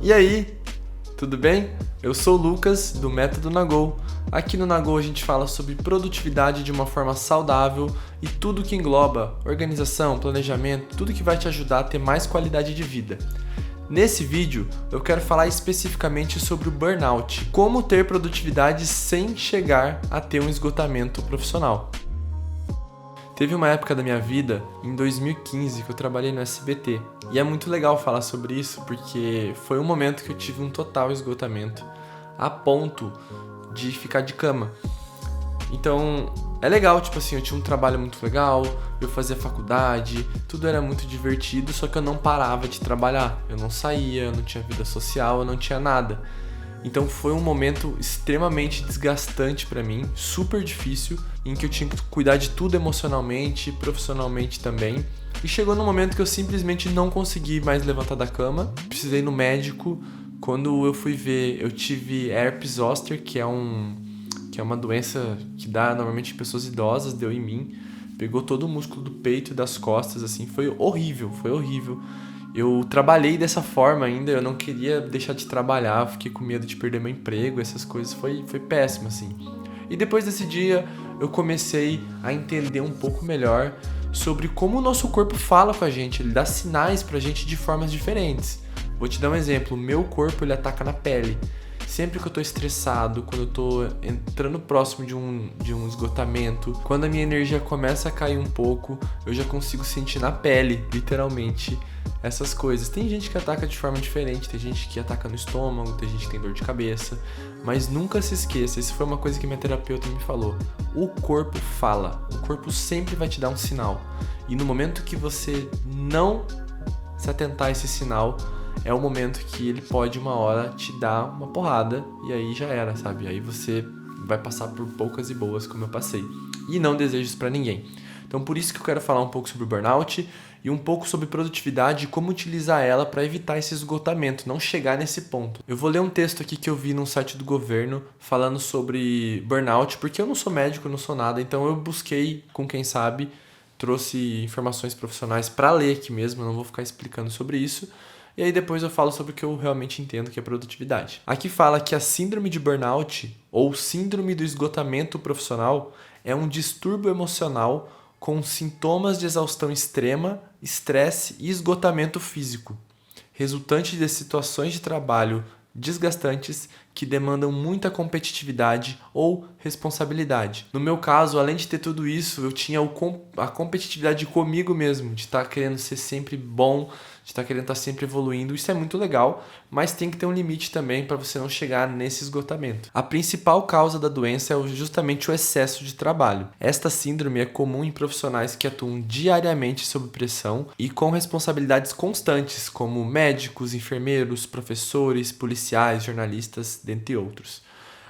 E aí, tudo bem? Eu sou o Lucas, do Método Nagol. Aqui no Nagol a gente fala sobre produtividade de uma forma saudável e tudo que engloba organização, planejamento, tudo que vai te ajudar a ter mais qualidade de vida. Nesse vídeo eu quero falar especificamente sobre o burnout, como ter produtividade sem chegar a ter um esgotamento profissional. Teve uma época da minha vida, em 2015, que eu trabalhei no SBT. E é muito legal falar sobre isso, porque foi um momento que eu tive um total esgotamento, a ponto de ficar de cama. Então, é legal, eu tinha um trabalho muito legal, eu fazia faculdade, tudo era muito divertido, só que eu não parava de trabalhar. Eu não saía, eu não tinha vida social, eu não tinha nada. Então foi um momento extremamente desgastante pra mim, super difícil, em que eu tinha que cuidar de tudo emocionalmente, profissionalmente também. E chegou num momento que eu simplesmente não consegui mais levantar da cama, precisei ir no médico. Quando eu fui ver, eu tive herpes zoster, que é uma doença que dá normalmente em pessoas idosas, deu em mim. Pegou todo o músculo do peito e das costas, assim, foi horrível. Eu trabalhei dessa forma ainda, eu não queria deixar de trabalhar, fiquei com medo de perder meu emprego, essas coisas, foi péssimo, assim. E depois desse dia, eu comecei a entender um pouco melhor sobre como o nosso corpo fala com a gente, ele dá sinais pra gente de formas diferentes. Vou te dar um exemplo, o meu corpo ele ataca na pele. Sempre que eu tô estressado, quando eu tô entrando próximo de um esgotamento, quando a minha energia começa a cair um pouco, eu já consigo sentir na pele, literalmente, essas coisas. Tem gente que ataca de forma diferente, tem gente que ataca no estômago, tem gente que tem dor de cabeça, mas nunca se esqueça, isso foi uma coisa que minha terapeuta me falou, o corpo fala, o corpo sempre vai te dar um sinal, e no momento que você não se atentar a esse sinal, é o momento que ele pode uma hora te dar uma porrada e aí já era, sabe? Aí você vai passar por poucas e boas como eu passei. E não desejo isso pra ninguém. Então por isso que eu quero falar um pouco sobre o burnout e um pouco sobre produtividade e como utilizar ela para evitar esse esgotamento, não chegar nesse ponto. Eu vou ler um texto aqui que eu vi num site do governo falando sobre burnout, porque eu não sou médico, eu não sou nada, então eu busquei com quem sabe, trouxe informações profissionais para ler aqui mesmo, eu não vou ficar explicando sobre isso. E aí depois eu falo sobre o que eu realmente entendo que é produtividade. Aqui fala que a síndrome de burnout, ou síndrome do esgotamento profissional, é um distúrbio emocional com sintomas de exaustão extrema, estresse e esgotamento físico, resultante de situações de trabalho desgastantes que demandam muita competitividade ou responsabilidade. No meu caso, além de ter tudo isso, eu tinha a competitividade comigo mesmo, de estar querendo ser sempre bom, de estar querendo estar sempre evoluindo. Isso é muito legal, mas tem que ter um limite também para você não chegar nesse esgotamento. A principal causa da doença é justamente o excesso de trabalho. Esta síndrome é comum em profissionais que atuam diariamente sob pressão e com responsabilidades constantes, como médicos, enfermeiros, professores, policiais, jornalistas, dentre outros.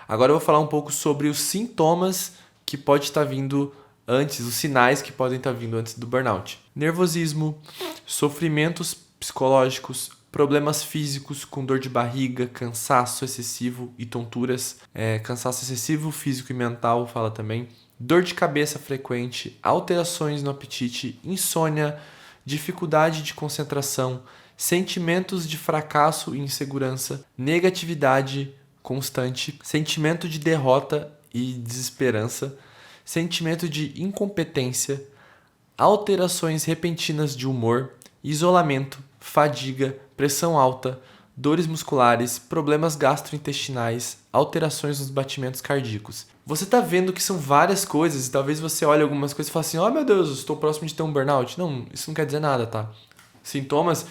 Agora eu vou falar um pouco sobre os sintomas que pode estar vindo antes, os sinais que podem estar vindo antes do burnout. Nervosismo, sofrimentos psicológicos, problemas físicos com dor de barriga, cansaço excessivo e tonturas, cansaço excessivo físico e mental, fala também, dor de cabeça frequente, alterações no apetite, insônia, dificuldade de concentração, sentimentos de fracasso e insegurança, negatividade constante, sentimento de derrota e desesperança, sentimento de incompetência, alterações repentinas de humor, isolamento, fadiga, pressão alta, dores musculares, problemas gastrointestinais, alterações nos batimentos cardíacos. Você tá vendo que são várias coisas e talvez você olhe algumas coisas e fale assim, oh meu Deus, eu estou próximo de ter um burnout. Não, isso não quer dizer nada, tá? Sintomas,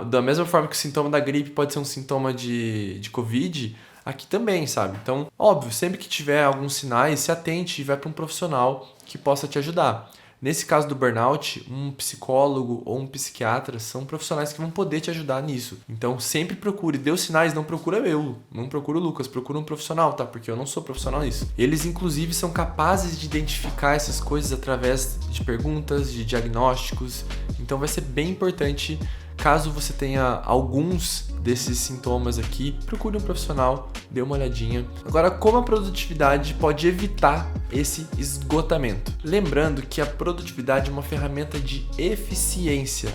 da mesma forma que o sintoma da gripe pode ser um sintoma de Covid, aqui também, sabe? Então, óbvio, sempre que tiver alguns sinais, se atente e vai para um profissional que possa te ajudar. Nesse caso do burnout, um psicólogo ou um psiquiatra são profissionais que vão poder te ajudar nisso. Então, sempre procure. Deu sinais, não procura eu, não procura o Lucas, procura um profissional, tá? Porque eu não sou profissional nisso. Eles, inclusive, são capazes de identificar essas coisas através de perguntas, de diagnósticos. Então, vai ser bem importante. Caso você tenha alguns desses sintomas aqui, procure um profissional, dê uma olhadinha. Agora, como a produtividade pode evitar esse esgotamento? Lembrando que a produtividade é uma ferramenta de eficiência.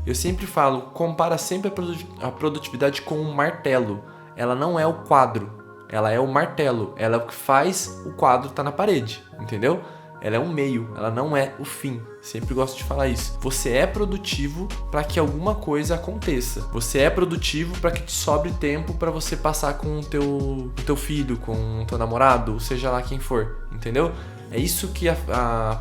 Eu sempre falo, compara sempre a produtividade com um martelo. Ela não é o quadro, ela é o martelo. Ela é o que faz o quadro estar na parede, entendeu? Ela é um meio, ela não é o fim. Sempre gosto de falar isso. Você é produtivo para que alguma coisa aconteça. Você é produtivo para que te sobre tempo para você passar com o teu filho, com o teu namorado, ou seja lá quem for, entendeu? É isso que a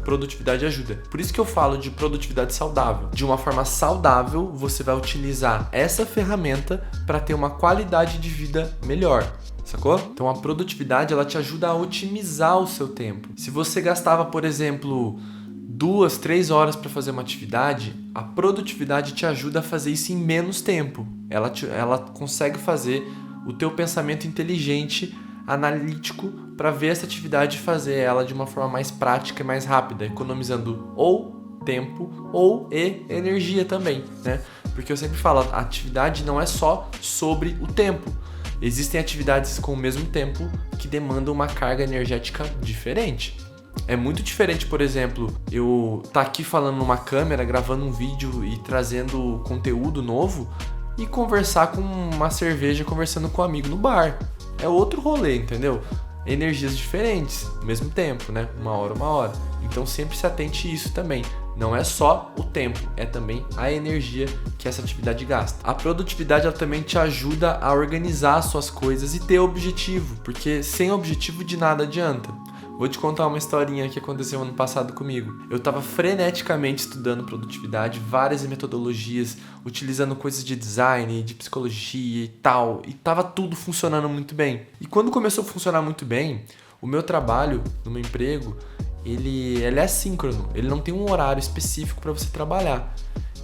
produtividade ajuda. Por isso que eu falo de produtividade saudável. De uma forma saudável, você vai utilizar essa ferramenta para ter uma qualidade de vida melhor. Sacou? Então a produtividade ela te ajuda a otimizar o seu tempo. Se você gastava, por exemplo, 2, 3 horas para fazer uma atividade, a produtividade te ajuda a fazer isso em menos tempo. Ela consegue fazer o teu pensamento inteligente, analítico, para ver essa atividade e fazer ela de uma forma mais prática e mais rápida, economizando ou tempo ou energia também, né? Porque eu sempre falo, a atividade não é só sobre o tempo. Existem atividades com o mesmo tempo que demandam uma carga energética diferente. É muito diferente, por exemplo, eu estar aqui falando numa câmera, gravando um vídeo e trazendo conteúdo novo e conversar com uma cerveja, conversando com um amigo no bar. É outro rolê, entendeu? Energias diferentes, ao mesmo tempo, né? Uma hora. Então sempre se atente a isso também. Não é só o tempo, é também a energia que essa atividade gasta. A produtividade ela também te ajuda a organizar as suas coisas e ter objetivo, porque sem objetivo de nada adianta. Vou te contar uma historinha que aconteceu ano passado comigo. Eu estava freneticamente estudando produtividade, várias metodologias, utilizando coisas de design, de psicologia e tal, e estava tudo funcionando muito bem. E quando começou a funcionar muito bem, o meu trabalho no meu emprego, ele é assíncrono, ele não tem um horário específico para você trabalhar.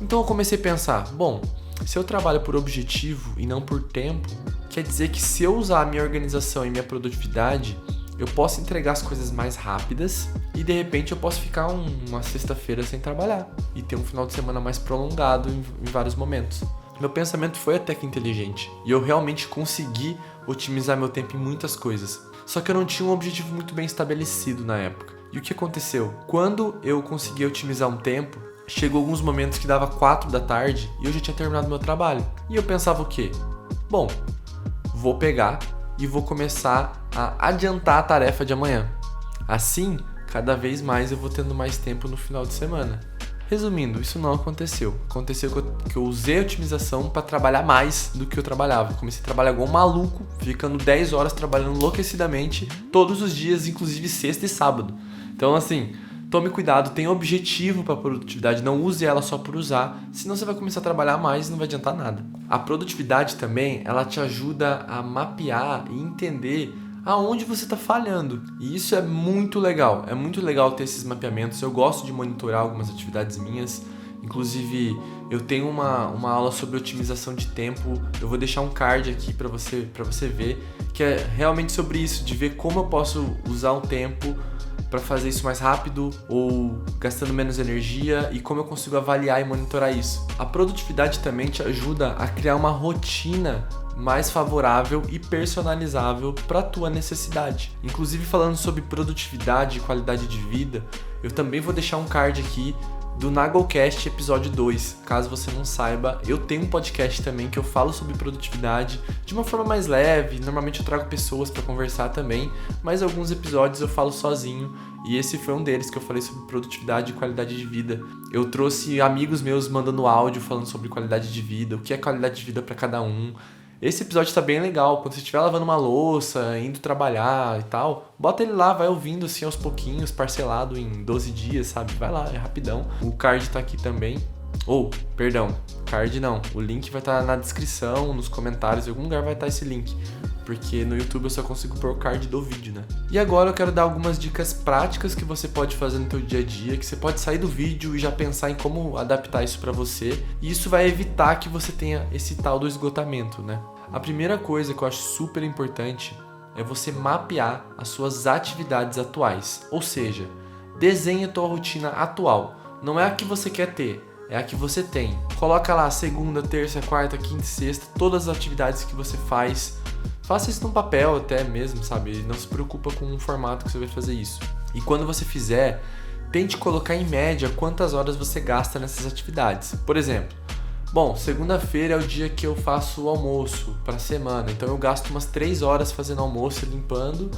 Então eu comecei a pensar, bom, se eu trabalho por objetivo e não por tempo, quer dizer que se eu usar a minha organização e minha produtividade, eu posso entregar as coisas mais rápidas e de repente eu posso ficar uma sexta-feira sem trabalhar e ter um final de semana mais prolongado em vários momentos. Meu pensamento foi até que inteligente e eu realmente consegui otimizar meu tempo em muitas coisas. Só que eu não tinha um objetivo muito bem estabelecido na época. E o que aconteceu? Quando eu consegui otimizar um tempo, chegou alguns momentos que dava 4 da tarde e eu já tinha terminado meu trabalho. E eu pensava o quê? Bom, vou pegar e vou começar a adiantar a tarefa de amanhã. Assim, cada vez mais eu vou tendo mais tempo no final de semana. Resumindo, isso não aconteceu. Aconteceu que eu usei a otimização para trabalhar mais do que eu trabalhava. Comecei a trabalhar igual um maluco, ficando 10 horas trabalhando enlouquecidamente todos os dias, inclusive sexta e sábado. Então, assim, tome cuidado, tenha objetivo para a produtividade, não use ela só por usar, senão você vai começar a trabalhar mais e não vai adiantar nada. A produtividade também, ela te ajuda a mapear e entender aonde você está falhando. E isso é muito legal ter esses mapeamentos. Eu gosto de monitorar algumas atividades minhas, inclusive eu tenho uma aula sobre otimização de tempo, eu vou deixar um card aqui para você ver, que é realmente sobre isso, de ver como eu posso usar o tempo para fazer isso mais rápido ou gastando menos energia e como eu consigo avaliar e monitorar isso. A produtividade também te ajuda a criar uma rotina mais favorável e personalizável para a tua necessidade. Inclusive falando sobre produtividade e qualidade de vida, eu também vou deixar um card aqui do Nagelcast episódio 2. Caso você não saiba, eu tenho um podcast também que eu falo sobre produtividade de uma forma mais leve. Normalmente eu trago pessoas para conversar também, mas alguns episódios eu falo sozinho e esse foi um deles que eu falei sobre produtividade e qualidade de vida. Eu trouxe amigos meus mandando áudio falando sobre qualidade de vida, o que é qualidade de vida para cada um. Esse episódio tá bem legal, quando você estiver lavando uma louça, indo trabalhar e tal, bota ele lá, vai ouvindo assim aos pouquinhos, parcelado em 12 dias, sabe? Vai lá, é rapidão. O card tá aqui também. Card não, o link vai estar na descrição, nos comentários, em algum lugar vai estar esse link, porque no YouTube eu só consigo pôr o card do vídeo, né? E agora eu quero dar algumas dicas práticas que você pode fazer no teu dia a dia, que você pode sair do vídeo e já pensar em como adaptar isso pra você, e isso vai evitar que você tenha esse tal do esgotamento, né? A primeira coisa que eu acho super importante é você mapear as suas atividades atuais, ou seja, desenhe a tua rotina atual, não é a que você quer ter, é a que você tem. Coloca lá segunda, terça, quarta, quinta e sexta, todas as atividades que você faz. Faça isso num papel até mesmo, sabe? Não se preocupa com o formato que você vai fazer isso. E quando você fizer, tente colocar em média quantas horas você gasta nessas atividades. Por exemplo, bom, segunda-feira é o dia que eu faço o almoço para a semana, então eu gasto umas 3 horas fazendo almoço e limpando.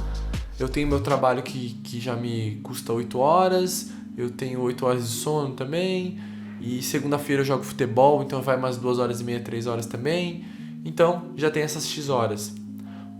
Eu tenho meu trabalho que já me custa 8 horas, eu tenho 8 horas de sono também, e segunda-feira eu jogo futebol, então vai umas 2 horas e meia, 3 horas também. Então já tem essas X horas.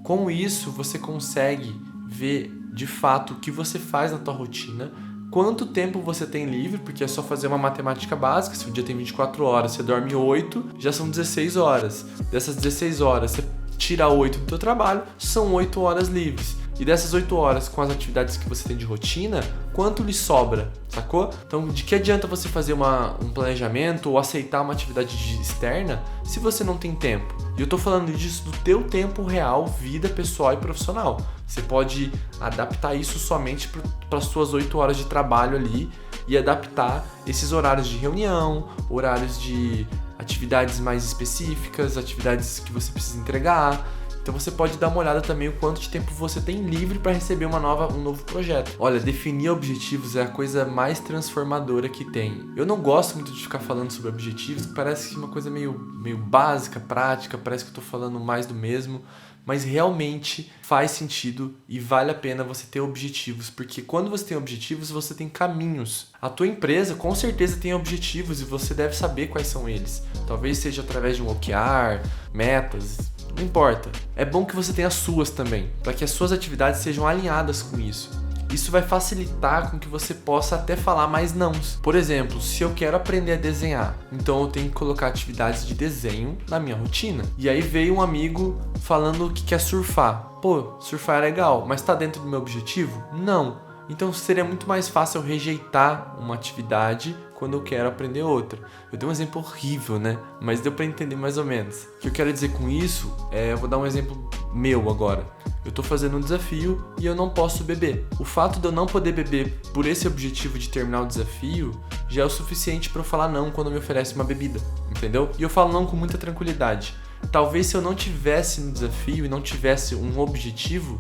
Com isso, você consegue ver de fato o que você faz na tua rotina, quanto tempo você tem livre, porque é só fazer uma matemática básica. Se o dia tem 24 horas, você dorme 8, já são 16 horas. Dessas 16 horas, você tira 8 do teu trabalho, são 8 horas livres. E dessas 8 horas, com as atividades que você tem de rotina, quanto lhe sobra, sacou? Então, de que adianta você fazer um planejamento ou aceitar uma atividade externa se você não tem tempo? E eu tô falando disso do teu tempo real, vida pessoal e profissional. Você pode adaptar isso somente para as suas 8 horas de trabalho ali e adaptar esses horários de reunião, horários de atividades mais específicas, atividades que você precisa entregar. Então você pode dar uma olhada também o quanto de tempo você tem livre para receber um novo projeto. Olha, definir objetivos é a coisa mais transformadora que tem. Eu não gosto muito de ficar falando sobre objetivos, parece uma coisa meio básica, prática, parece que eu estou falando mais do mesmo, mas realmente faz sentido e vale a pena você ter objetivos, porque quando você tem objetivos, você tem caminhos. A tua empresa com certeza tem objetivos e você deve saber quais são eles. Talvez seja através de um OKR, metas, não importa. É bom que você tenha as suas também, para que as suas atividades sejam alinhadas com isso. Isso vai facilitar com que você possa até falar mais nãos. Por exemplo, se eu quero aprender a desenhar, então eu tenho que colocar atividades de desenho na minha rotina. E aí veio um amigo falando que quer surfar. Pô, surfar é legal, mas está dentro do meu objetivo? Não. Então seria muito mais fácil eu rejeitar uma atividade quando eu quero aprender outra. Eu dei um exemplo horrível, né? Mas deu para entender mais ou menos. O que eu quero dizer com isso eu vou dar um exemplo meu agora. Eu tô fazendo um desafio e eu não posso beber. O fato de eu não poder beber por esse objetivo de terminar o desafio já é o suficiente para eu falar não quando me oferece uma bebida, entendeu? E eu falo não com muita tranquilidade. Talvez se eu não tivesse no desafio e não tivesse um objetivo,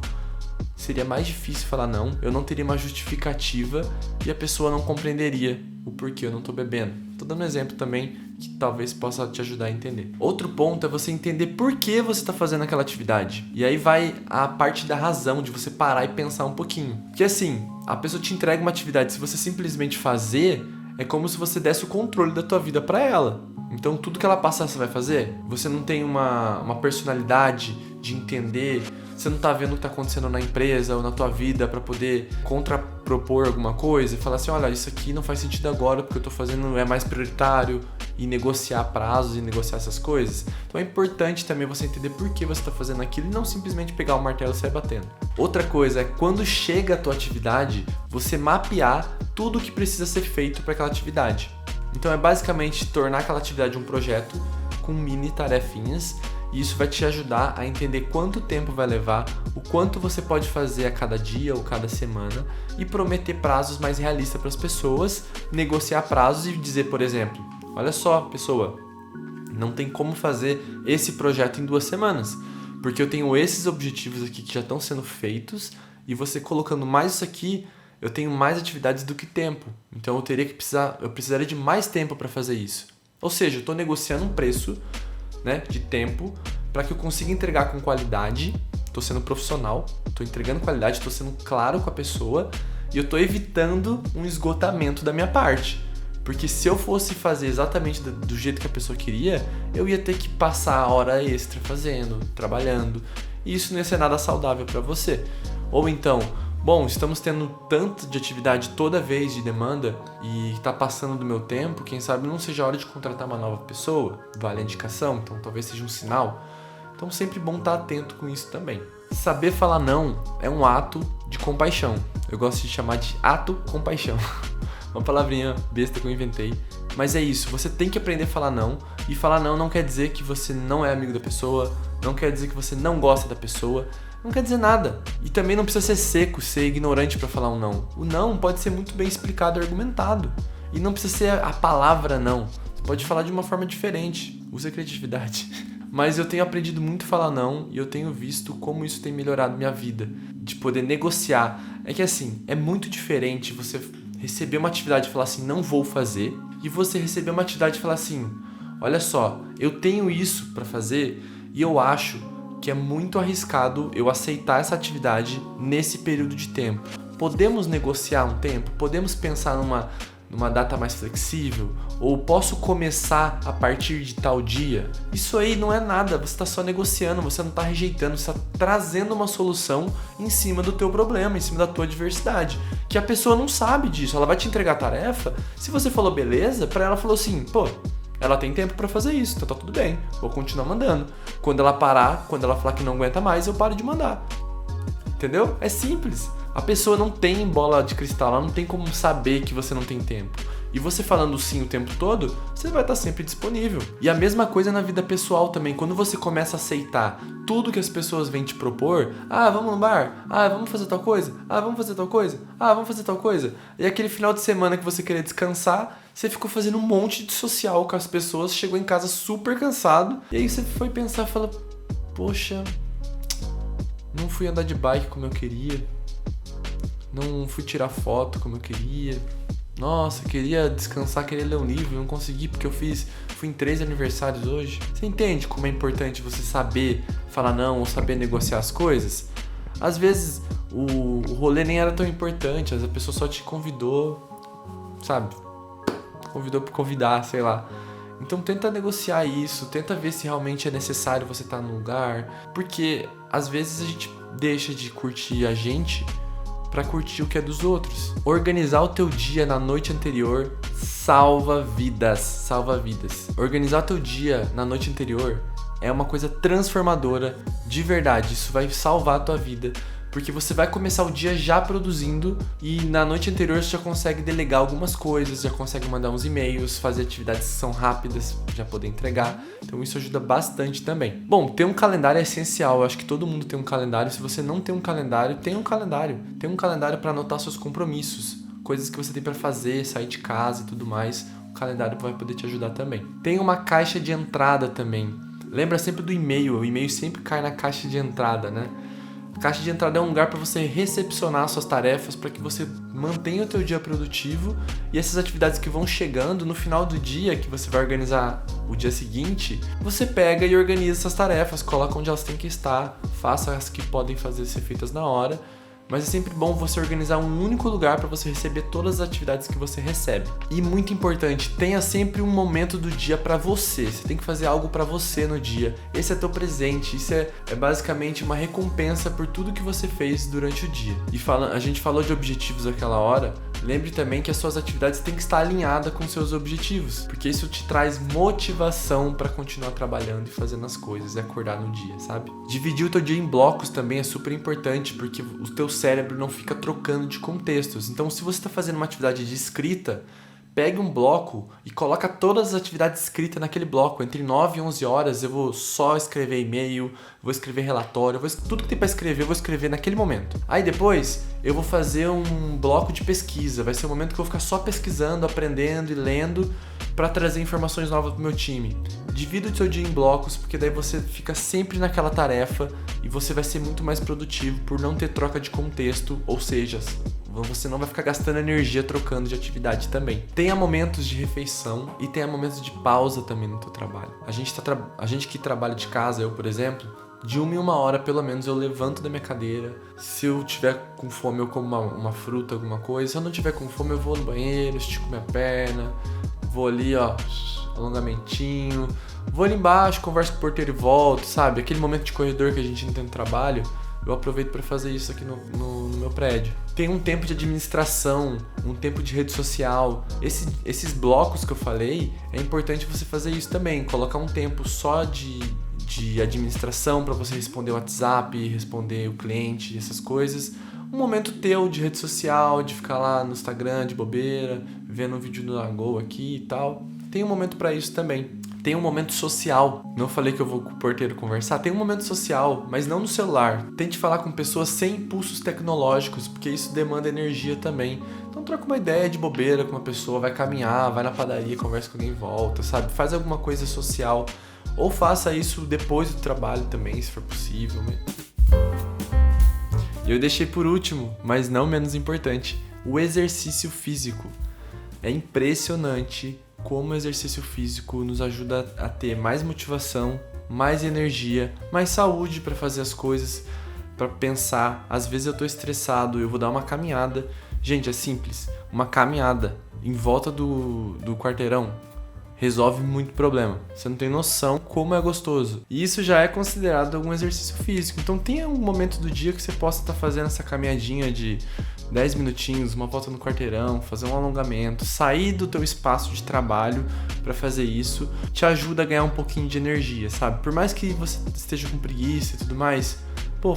seria mais difícil falar não, eu não teria uma justificativa e a pessoa não compreenderia o porquê eu não tô bebendo. Tô dando um exemplo também que talvez possa te ajudar a entender. Outro ponto é você entender por que você tá fazendo aquela atividade. E aí vai a parte da razão, de você parar e pensar um pouquinho. Porque assim, a pessoa te entrega uma atividade, se você simplesmente fazer, é como se você desse o controle da tua vida para ela. Então tudo que ela passar você vai fazer. Você não tem uma personalidade de entender, você não tá vendo o que tá acontecendo na empresa ou na tua vida para poder contrapropor alguma coisa e falar assim, olha, isso aqui não faz sentido agora porque eu tô fazendo é mais prioritário, e negociar prazos e negociar essas coisas. Então é importante também você entender por que você tá fazendo aquilo e não simplesmente pegar o martelo e sair batendo. Outra coisa é quando chega a tua atividade, você mapear tudo o que precisa ser feito para aquela atividade. Então é basicamente tornar aquela atividade um projeto com mini tarefinhas e isso vai te ajudar a entender quanto tempo vai levar, o quanto você pode fazer a cada dia ou cada semana e prometer prazos mais realistas para as pessoas, negociar prazos e dizer, por exemplo, olha só, pessoa, não tem como fazer esse projeto em 2 semanas, porque eu tenho esses objetivos aqui que já estão sendo feitos e você colocando mais isso aqui, eu tenho mais atividades do que tempo. Então eu precisaria de mais tempo para fazer isso. Ou seja, eu estou negociando um preço, né, de tempo para que eu consiga entregar com qualidade. Estou sendo profissional, estou entregando qualidade, estou sendo claro com a pessoa e eu estou evitando um esgotamento da minha parte. Porque se eu fosse fazer exatamente do jeito que a pessoa queria, eu ia ter que passar a hora extra fazendo, trabalhando, e isso não ia ser nada saudável para você. Ou então, bom, estamos tendo tanto de atividade toda vez de demanda e está passando do meu tempo, quem sabe não seja a hora de contratar uma nova pessoa, vale a indicação, então talvez seja um sinal. Então sempre bom estar atento com isso também. Saber falar não é um ato de compaixão. Eu gosto de chamar de ato compaixão. Uma palavrinha besta que eu inventei. Mas é isso, você tem que aprender a falar não. E falar não quer dizer que você não é amigo da pessoa, não quer dizer que você não gosta da pessoa, não quer dizer nada. E também não precisa ser seco, ser ignorante para falar um não. O não pode ser muito bem explicado e argumentado. E não precisa ser a palavra não. Você pode falar de uma forma diferente. Use a criatividade. Mas eu tenho aprendido muito a falar não e eu tenho visto como isso tem melhorado minha vida. De poder negociar. É que assim, é muito diferente você receber uma atividade e falar assim, não vou fazer, e você receber uma atividade e falar assim, olha só, eu tenho isso para fazer e eu acho que é muito arriscado eu aceitar essa atividade nesse período de tempo. Podemos negociar um tempo? Podemos pensar numa data mais flexível? Ou posso começar a partir de tal dia? Isso aí não é nada, você está só negociando, você não está rejeitando, você está trazendo uma solução em cima do teu problema, em cima da tua adversidade. Que a pessoa não sabe disso, ela vai te entregar a tarefa, se você falou beleza, para ela falou assim, pô, ela tem tempo para fazer isso, então tá tudo bem, vou continuar mandando. Quando ela parar, quando ela falar que não aguenta mais, eu paro de mandar. Entendeu? É simples. A pessoa não tem bola de cristal, ela não tem como saber que você não tem tempo. E você falando sim o tempo todo, você vai estar sempre disponível. E a mesma coisa na vida pessoal também. Quando você começa a aceitar tudo que as pessoas vêm te propor, vamos no bar, vamos fazer tal coisa, vamos fazer tal coisa, vamos fazer tal coisa. E aquele final de semana que você queria descansar, você ficou fazendo um monte de social com as pessoas, chegou em casa super cansado, e aí você foi pensar e fala, poxa, não fui andar de bike como eu queria, não fui tirar foto como eu queria, nossa, queria descansar, queria ler um livro, não consegui porque fui em 3 aniversários hoje. Você entende como é importante você saber falar não ou saber negociar as coisas? Às vezes o rolê nem era tão importante, a pessoa só te convidou, sabe? Convidou por convidar, sei lá. Então tenta negociar isso, tenta ver se realmente é necessário você estar no lugar, porque às vezes a gente deixa de curtir a gente para curtir o que é dos outros. Organizar o teu dia na noite anterior salva vidas, salva vidas. Organizar o teu dia na noite anterior é uma coisa transformadora de verdade, isso vai salvar a tua vida. Porque você vai começar o dia já produzindo e na noite anterior você já consegue delegar algumas coisas, já consegue mandar uns e-mails, fazer atividades que são rápidas, já poder entregar. Então isso ajuda bastante também. Bom, ter um calendário é essencial. Eu acho que todo mundo tem um calendário. Se você não tem um calendário, tem um calendário. Tem um calendário para anotar seus compromissos, coisas que você tem para fazer, sair de casa e tudo mais. O calendário vai poder te ajudar também. Tem uma caixa de entrada também. Lembra sempre do e-mail. O e-mail sempre cai na caixa de entrada, né? A caixa de entrada é um lugar para você recepcionar suas tarefas, para que você mantenha o teu dia produtivo e essas atividades que vão chegando no final do dia, que você vai organizar o dia seguinte, você pega e organiza essas tarefas, coloca onde elas têm que estar, faça as que podem ser feitas na hora. Mas é sempre bom você organizar um único lugar para você receber todas as atividades que você recebe. E muito importante, tenha sempre um momento do dia para você. Você tem que fazer algo para você no dia. Esse é teu presente, isso é basicamente uma recompensa por tudo que você fez durante o dia. E a gente falou de objetivos naquela hora. Lembre também que as suas atividades têm que estar alinhadas com seus objetivos, porque isso te traz motivação para continuar trabalhando e fazendo as coisas e acordar no dia, sabe? Dividir o teu dia em blocos também é super importante, porque o teu cérebro não fica trocando de contextos. Então, se você está fazendo uma atividade de escrita, pegue um bloco e coloca todas as atividades escritas naquele bloco. Entre 9 e 11 horas eu vou só escrever e-mail, vou escrever relatório, tudo que tem para escrever eu vou escrever naquele momento. Aí depois eu vou fazer um bloco de pesquisa. Vai ser o momento que eu vou ficar só pesquisando, aprendendo e lendo para trazer informações novas pro meu time. Divida o seu dia em blocos, porque daí você fica sempre naquela tarefa e você vai ser muito mais produtivo por não ter troca de contexto, ou seja, você não vai ficar gastando energia trocando de atividade também. Tenha momentos de refeição e tenha momentos de pausa também no teu trabalho. A gente que trabalha de casa, eu, por exemplo, de 1 em 1 hora pelo menos eu levanto da minha cadeira. Se eu tiver com fome eu como uma fruta, alguma coisa. Se eu não tiver com fome eu vou no banheiro, estico minha perna, vou ali, alongamentinho, vou ali embaixo, converso com o porteiro e volto, sabe? Aquele momento de corredor que a gente não tem no trabalho, eu aproveito para fazer isso aqui no meu prédio. Tem um tempo de administração, um tempo de rede social. Esses blocos que eu falei, é importante você fazer isso também. Colocar um tempo só de administração para você responder o WhatsApp, responder o cliente, essas coisas. Um momento teu de rede social, de ficar lá no Instagram de bobeira, vendo um vídeo do Nagol aqui e tal. Tem um momento para isso também. Tem um momento social. Não falei que eu vou com o porteiro conversar. Tem um momento social, mas não no celular. Tente falar com pessoas sem impulsos tecnológicos, porque isso demanda energia também. Então troca uma ideia de bobeira com uma pessoa, vai caminhar, vai na padaria, conversa com alguém e volta, sabe? Faz alguma coisa social. Ou faça isso depois do trabalho também, se for possível. E eu deixei por último, mas não menos importante, o exercício físico. É impressionante como o exercício físico nos ajuda a ter mais motivação, mais energia, mais saúde para fazer as coisas, para pensar. Às vezes eu tô estressado, eu vou dar uma caminhada. Gente, é simples, uma caminhada em volta do quarteirão resolve muito problema. Você não tem noção como é gostoso. E isso já é considerado algum exercício físico. Então tem um momento do dia que você possa estar fazendo essa caminhadinha de 10 minutinhos, uma volta no quarteirão, fazer um alongamento, sair do teu espaço de trabalho para fazer isso, te ajuda a ganhar um pouquinho de energia, sabe? Por mais que você esteja com preguiça e tudo mais,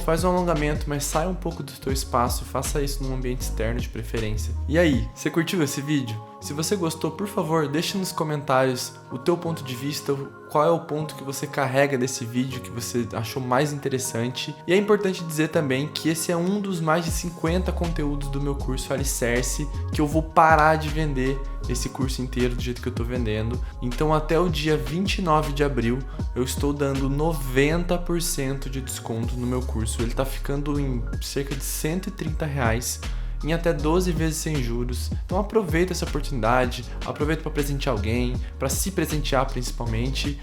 faz um alongamento, mas sai um pouco do teu espaço e faça isso num ambiente externo de preferência. E aí, você curtiu esse vídeo? Se você gostou, por favor, deixe nos comentários o teu ponto de vista, qual é o ponto que você carrega desse vídeo que você achou mais interessante. E é importante dizer também que esse é um dos mais de 50 conteúdos do meu curso Alicerce, que eu vou parar de vender esse curso inteiro do jeito que eu tô vendendo. Então até o dia 29 de abril eu estou dando 90% de desconto no meu curso. Ele tá ficando em cerca de R$130, em até 12 vezes sem juros. Então aproveita essa oportunidade, aproveita para presentear alguém, para se presentear principalmente.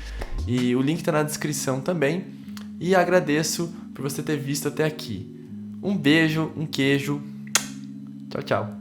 E o link está na descrição também. E agradeço por você ter visto até aqui. Um beijo, um queijo. Tchau, tchau.